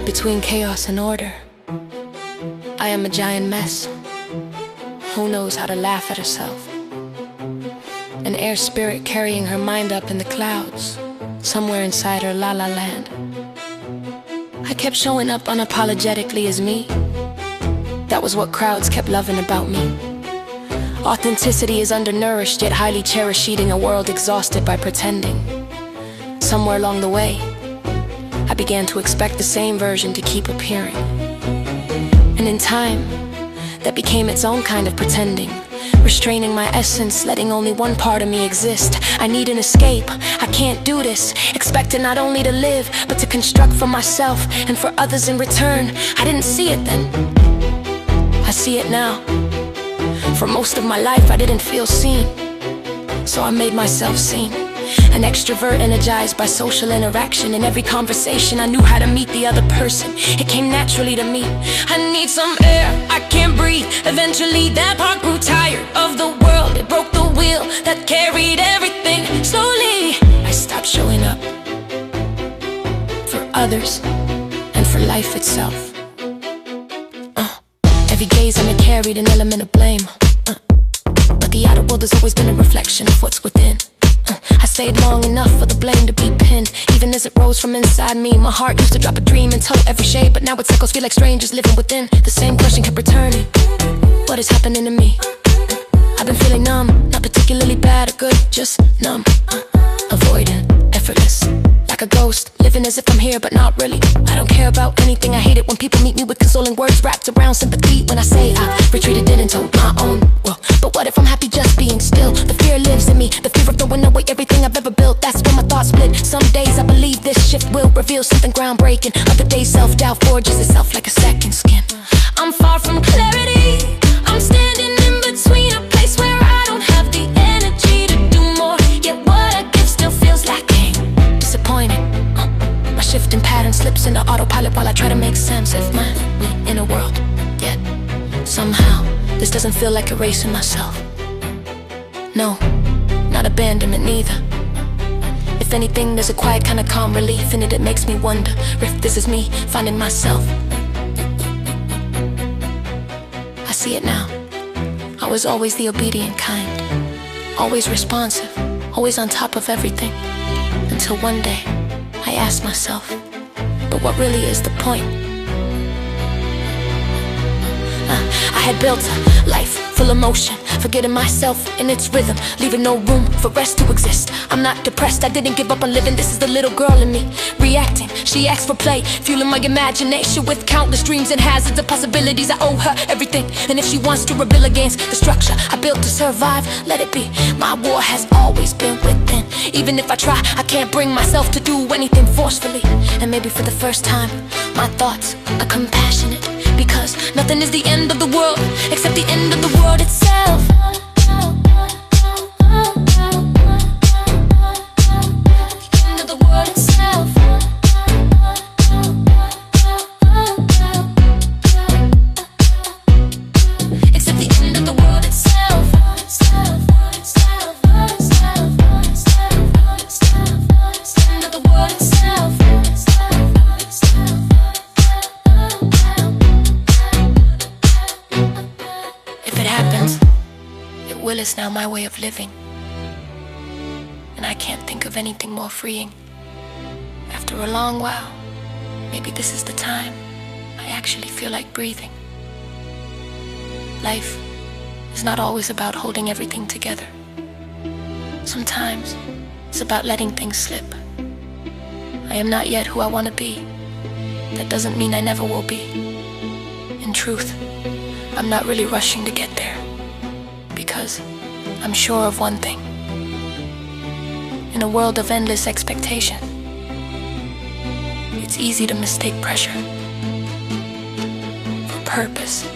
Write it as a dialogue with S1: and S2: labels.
S1: Between chaos and order, I am a giant mess. Who knows how to laugh at herself? An air spirit carrying her mind up in the clouds, somewhere inside her la-la land. I kept showing up unapologetically as me. That was what crowds kept loving about me. Authenticity is undernourished, yet highly cherished, eating a world exhausted by pretending. Somewhere along the way, I began to expect the same version to keep appearing. And in time, that became its own kind of pretending, restraining my essence, letting only one part of me exist. I need an escape, I can't do this, expecting not only to live, but to construct for myself and for others in return. I didn't see it then, I see it now. For most of my life I didn't feel seen, so I made myself seen. An extrovert energized by social interaction. In every conversation I knew how to meet the other person. It came naturally to me. I need some air, I can't breathe. Eventually that part grew tired of the world. It broke the wheel that carried everything. Slowly I stopped showing up for others and for life itself. Every gaze on me carried an element of blame, but the outer world has always been a reflection of what's within. I stayed long enough for the blame to be pinned, even as it rose from inside me. My heart used to drop a dream and tell every shade, but now its echoes feel like strangers living within. The same question kept returning: what is happening to me? I've been feeling numb, not particularly bad or good, just numb, avoidant, effortless, like a ghost, living as if I'm here but not really. I don't care about anything. I hate it when people meet me with consoling words wrapped around sympathy. When I say I retreated, didn't told my own well, but what if I'm happy just being still? The fear lives in me, the fear of throwing away everything I've ever built. That's when my thoughts split. Some days I believe this shift will reveal something groundbreaking. Other days self-doubt forges itself like a second skin. I'm far from clarity, I'm standing in between a place where I don't have the energy to do more, yet what I give still feels lacking. Disappointed, my shifting pattern slips into autopilot while I try to make sense of my inner world. Yet somehow this doesn't feel like erasing myself. No, not abandonment neither. If anything, there's a quiet kind of calm relief in it. It makes me wonder if this is me finding myself. I see it now. I was always the obedient kind, always responsive, always on top of everything, until one day I asked myself, but what really is the point? I had built a life full of motion, forgetting myself in its rhythm, leaving no room for rest to exist. I'm not depressed, I didn't give up on living. This is the little girl in me, reacting. She asked for play, fueling my imagination with countless dreams and hazards and possibilities. I owe her everything, and if she wants to rebel against the structure I built to survive, let it be. My war has always been within. Even if I try, I can't bring myself to do anything forcefully. And maybe for the first time, my thoughts are compassionate, because nothing is the end of the world except the end of the world itself. The end of the world itself. Except the end of the world itself. The end of the world itself. Will is now my way of living, and I can't think of anything more freeing. After a long while, maybe this is the time I actually feel like breathing. Life is not always about holding everything together. Sometimes it's about letting things slip. I am not yet who I want to be. That doesn't mean I never will be. In truth, I'm not really rushing to get there, because I'm sure of one thing. In a world of endless expectation, it's easy to mistake pressure for purpose.